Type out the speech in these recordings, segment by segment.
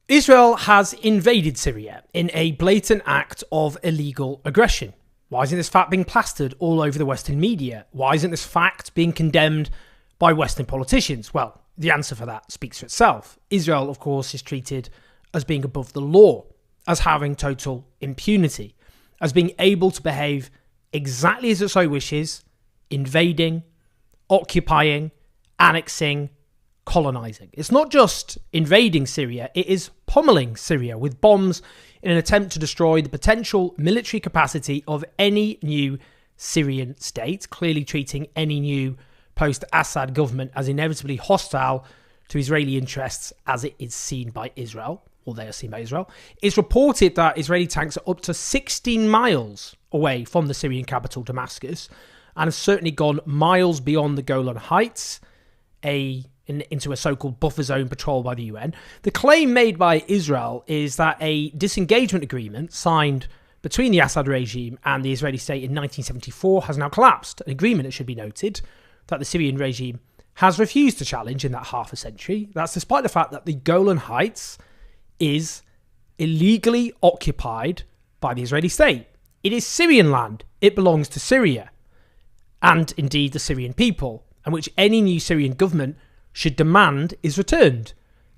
Israel has invaded Syria in a blatant act of illegal aggression. Why isn't this fact being plastered all over the Western media? Why isn't this fact being condemned by Western politicians? Well, the answer for that speaks for itself. Israel, of course, is treated as being above the law, as having total impunity, as being able to behave exactly as it so wishes, invading, occupying, annexing, colonizing. It's not just invading Syria, it is pummeling Syria with bombs in an attempt to destroy the potential military capacity of any new Syrian state, clearly treating any new post-Assad government as inevitably hostile to Israeli interests as it is seen by Israel, or they are seen by Israel. It's reported that Israeli tanks are up to 16 miles away from the Syrian capital, Damascus, and have certainly gone miles beyond the Golan Heights, into a so-called buffer zone patrolled by the UN. The claim made by Israel is that a disengagement agreement signed between the Assad regime and the Israeli state in 1974 has now collapsed. An agreement, it should be noted, that the Syrian regime has refused to challenge in that half a century. That's despite the fact that the Golan Heights is illegally occupied by the Israeli state. It is Syrian land. It belongs to Syria, and indeed the Syrian people, and which any new Syrian government should demand is returned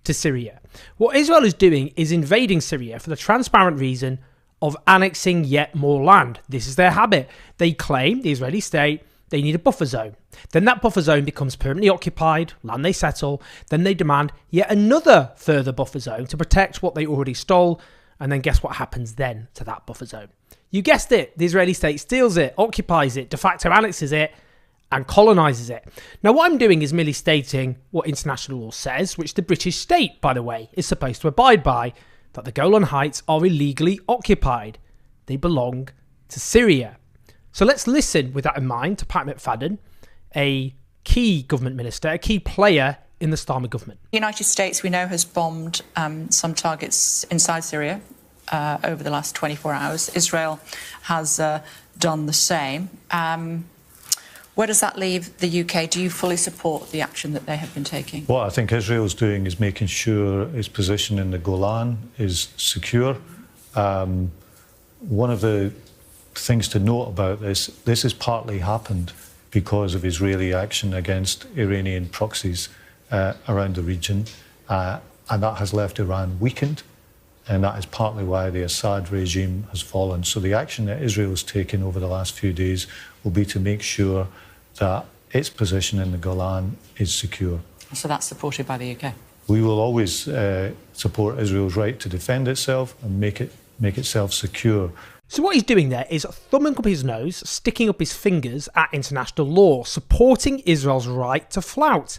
to Syria. What Israel is doing is invading Syria for the transparent reason of annexing yet more land. This is their habit. They claim, the Israeli state, they need a buffer zone. Then that buffer zone becomes permanently occupied, land they settle. Then they demand yet another further buffer zone to protect what they already stole. And then guess what happens then to that buffer zone? You guessed it. The Israeli state steals it, occupies it, de facto annexes it, and colonises it. Now, what I'm doing is merely stating what international law says, which the British state, by the way, is supposed to abide by, that the Golan Heights are illegally occupied. They belong to Syria. So let's listen with that in mind to Pat McFadden, a key government minister, a key player in the Starmer government. The United States, we know, has bombed some targets inside Syria over the last 24 hours. Israel has done the same. Where does that leave the UK? Do you fully support the action that they have been taking? What I think Israel's doing is making sure its position in the Golan is secure. One of the things to note about this has partly happened because of Israeli action against Iranian proxies around the region, and that has left Iran weakened, and that is partly why the Assad regime has fallen. So the action that Israel has taken over the last few days will be to make sure that its position in the Golan is secure. So that's supported by the UK? We will always support Israel's right to defend itself and make itself secure. So what he's doing there is thumbing up his nose, sticking up his fingers at international law, supporting Israel's right to flout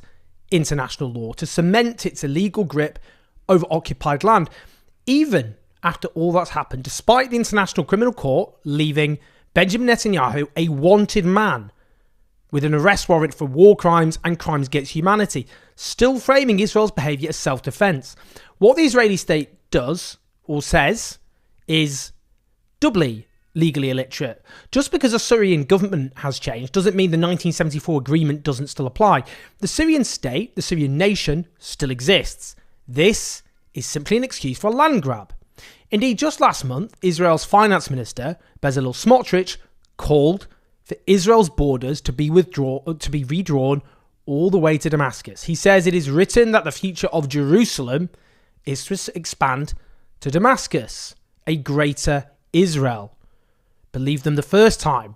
international law, to cement its illegal grip over occupied land, even after all that's happened, despite the International Criminal Court leaving Benjamin Netanyahu a wanted man with an arrest warrant for war crimes and crimes against humanity, still framing Israel's behaviour as self-defence. What the Israeli state does, or says, is doubly legally illiterate. Just because a Syrian government has changed doesn't mean the 1974 agreement doesn't still apply. The Syrian state, the Syrian nation, still exists. This is simply an excuse for a land grab. Indeed, just last month, Israel's finance minister, Bezalel Smotrich, called for Israel's borders to be redrawn all the way to Damascus. He says it is written that the future of Jerusalem is to expand to Damascus, a greater Israel. Believe them the first time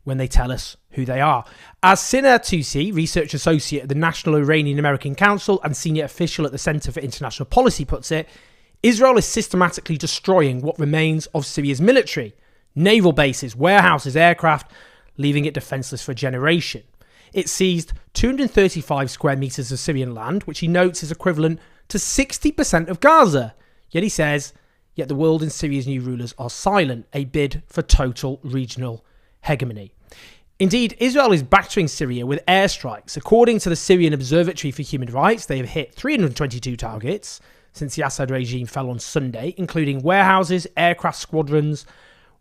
when they tell us who they are. As Sina Tusi, research associate at the National Iranian American Council and senior official at the Center for International Policy, puts it, Israel is systematically destroying what remains of Syria's military, naval bases, warehouses, aircraft, leaving it defenceless for a generation. It seized 235 square metres of Syrian land, which he notes is equivalent to 60% of Gaza. Yet he says, yet the world and Syria's new rulers are silent, a bid for total regional hegemony. Indeed, Israel is battering Syria with airstrikes. According to the Syrian Observatory for Human Rights, they have hit 322 targets since the Assad regime fell on Sunday, including warehouses, aircraft squadrons,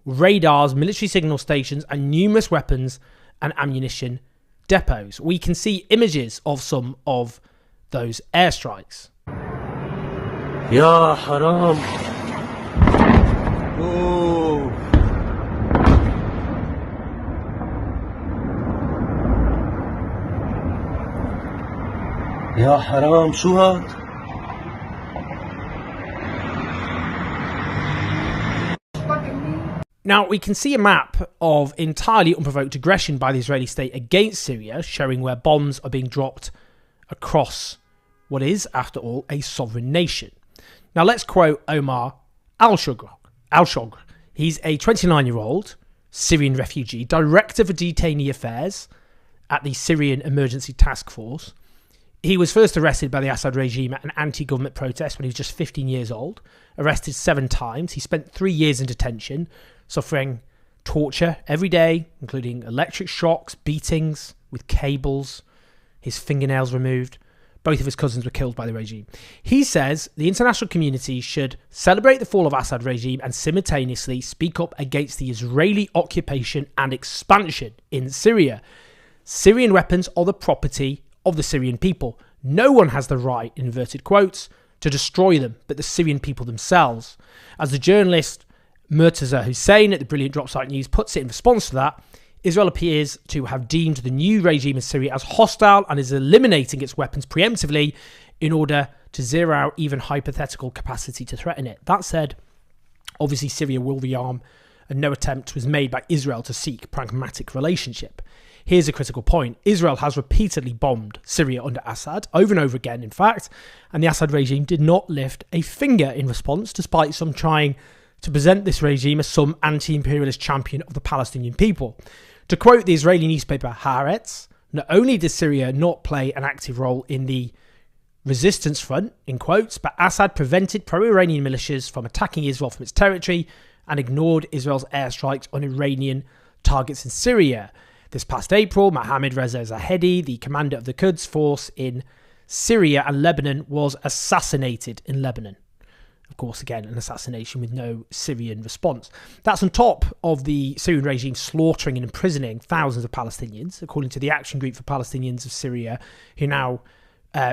radars, military signal stations, and numerous weapons and ammunition depots. We can see images of some of those airstrikes. يا حرام. أوه. يا حرام شو هاد؟ Now, we can see a map of entirely unprovoked aggression by the Israeli state against Syria, showing where bombs are being dropped across what is, after all, a sovereign nation. Now, let's quote Omar al-Shogr. He's a 29-year-old Syrian refugee, director for detainee affairs at the Syrian Emergency Task Force. He was first arrested by the Assad regime at an anti-government protest when he was just 15 years old, arrested 7 times. He spent 3 years in detention, suffering torture every day, including electric shocks, beatings with cables, his fingernails removed. Both of his cousins were killed by the regime. He says the international community should celebrate the fall of Assad regime and simultaneously speak up against the Israeli occupation and expansion in Syria. Syrian weapons are the property of the Syrian people. No one has the right, in inverted quotes, to destroy them, but the Syrian people themselves. As the journalist Murtaza Hussein at the brilliant Dropsite News puts it in response to that, Israel appears to have deemed the new regime in Syria as hostile and is eliminating its weapons preemptively in order to zero out even hypothetical capacity to threaten it. That said, obviously Syria will rearm, and no attempt was made by Israel to seek pragmatic relationship. Here's a critical point. Israel has repeatedly bombed Syria under Assad, over and over again in fact, and the Assad regime did not lift a finger in response, despite some trying to present this regime as some anti-imperialist champion of the Palestinian people. To quote the Israeli newspaper Haaretz, not only did Syria not play an active role in the resistance front, in quotes, but Assad prevented pro-Iranian militias from attacking Israel from its territory and ignored Israel's airstrikes on Iranian targets in Syria. This past April, Mohammad Reza Zahedi, the commander of the Quds force in Syria and Lebanon, was assassinated in Lebanon. Of course, again, an assassination with no Syrian response. That's on top of the Syrian regime slaughtering and imprisoning thousands of Palestinians, according to the Action Group for Palestinians of Syria, who now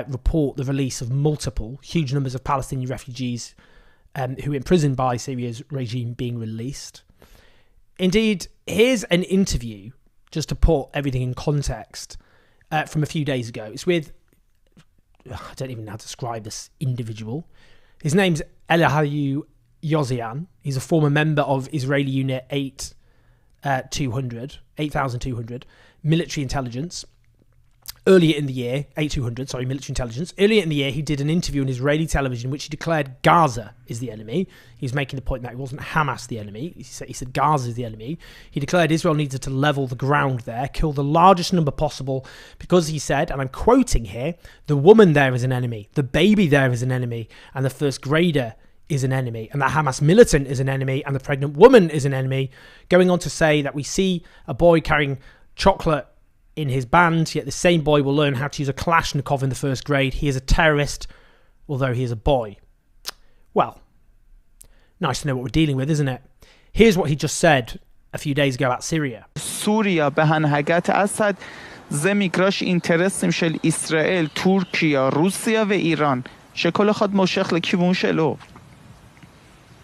report the release of multiple, huge numbers of Palestinian refugees who were imprisoned by Syria's regime being released. Indeed, here's an interview, just to put everything in context, from a few days ago. It's with, I don't even know how to describe this individual. His name's Eliyahu Yozian. He's a former member of Israeli Unit 8200 military intelligence. Earlier in the year, military intelligence. Earlier in the year, he did an interview on Israeli television in which he declared Gaza is the enemy. He was making the point that it wasn't Hamas the enemy. He said Gaza is the enemy. He declared Israel needed to level the ground there, kill the largest number possible, because he said, and I'm quoting here, the woman there is an enemy, the baby there is an enemy, and the first grader is an enemy, and the Hamas militant is an enemy, and the pregnant woman is an enemy, going on to say that we see a boy carrying chocolate in his band, yet the same boy will learn how to use a Kalashnikov in the first grade. He is a terrorist, although he is a boy. Well, nice to know what we're dealing with, isn't it? Here's what he just said a few days ago about Syria. سوريا به هنهجت اسد زمیگراش اینترسیم شل اسرائیل ترکیا روسیا و ایران شکل خود مشخل کیوون شلو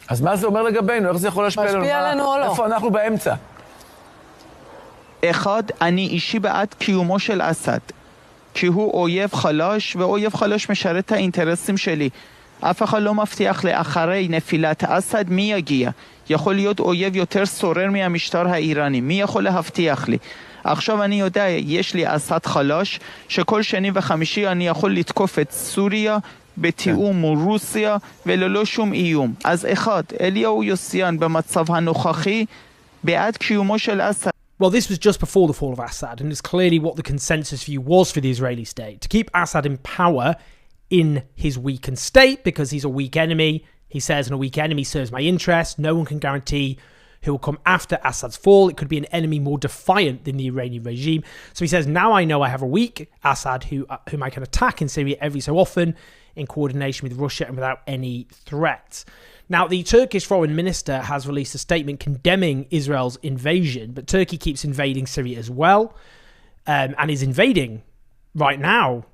אז מה זה אומר לגבינו? איך זה יכול להשפיע עלינו? איפה אנחנו באמצע? אחד, אני אישי בעד קיומו של אסד כי הוא אויב חלש ואויב חלש משרת האינטרסים שלי אף אחד לא מבטיח לאחרי נפילת אסד מי יגיע יכול להיות אויב יותר סורר מהמשטר האיראני מי יכול להבטיח לי עכשיו אני יודע יש לי אסד חלש שכל שני וחמישי אני יכול לתקוף את סוריה בתיאום מול רוסיה וללא שום איום אז אחד, אליהו יוסיאן במצב הנוכחי בעד קיומו של אסד. Well, this was just before the fall of Assad, and it's clearly what the consensus view was for the Israeli state. To keep Assad in power in his weakened state, because he's a weak enemy, he says, and a weak enemy serves my interest. No one can guarantee who will come after Assad's fall. It could be an enemy more defiant than the Iranian regime. So he says, now I know I have a weak Assad whom I can attack in Syria every so often in coordination with Russia and without any threat. Now, the Turkish foreign minister has released a statement condemning Israel's invasion, but Turkey keeps invading Syria as well, and is invading right now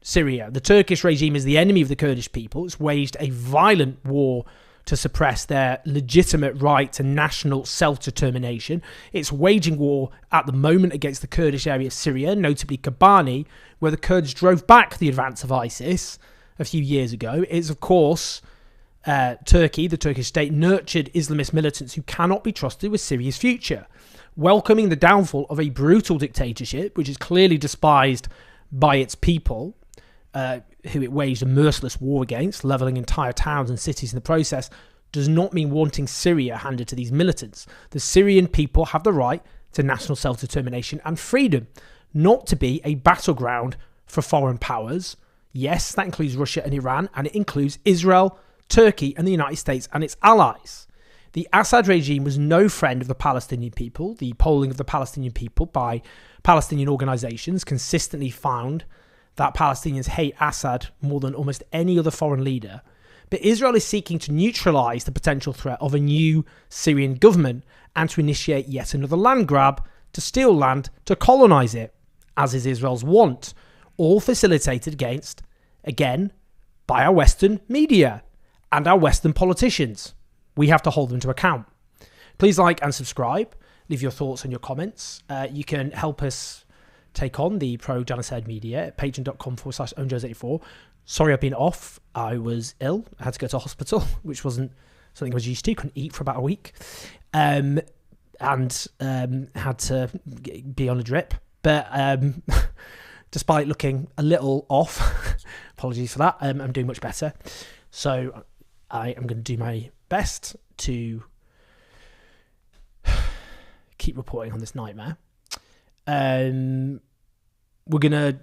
Syria. The Turkish regime is the enemy of the Kurdish people. It's waged a violent war to suppress their legitimate right to national self-determination. It's waging war at the moment against the Kurdish area of Syria, notably Kobani, where the Kurds drove back the advance of ISIS a few years ago. It's, of course, Turkey, the Turkish state, nurtured Islamist militants who cannot be trusted with Syria's future, welcoming the downfall of a brutal dictatorship, which is clearly despised by its people, who it waged a merciless war against, levelling entire towns and cities in the process, does not mean wanting Syria handed to these militants. The Syrian people have the right to national self-determination and freedom, not to be a battleground for foreign powers. Yes, that includes Russia and Iran, and it includes Israel, Turkey, and the United States and its allies. The Assad regime was no friend of the Palestinian people. The polling of the Palestinian people by Palestinian organisations consistently found that Palestinians hate Assad more than almost any other foreign leader. But Israel is seeking to neutralise the potential threat of a new Syrian government and to initiate yet another land grab, to steal land, to colonise it, as is Israel's want, all facilitated again, by our Western media and our Western politicians. We have to hold them to account. Please like and subscribe. Leave your thoughts and your comments. You can help us take on the pro-genocide media at patreon.com/ownjones84. Sorry I've been off. I was ill. I had to go to hospital, which wasn't something I was used to. Couldn't eat for about a week. And had to be on a drip. But despite looking a little off, apologies for that, I'm doing much better. So I am going to do my best to keep reporting on this nightmare. We're gonna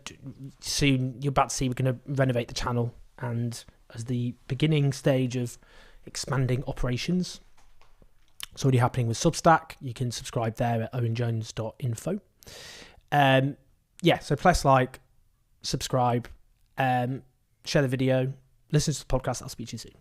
soon, you're about to see, we're gonna renovate the channel, and as the beginning stage of expanding operations, it's already happening with Substack. You can subscribe there at owenjones.info. So press like, subscribe, share the video, listen to the podcast. I'll speak to you soon.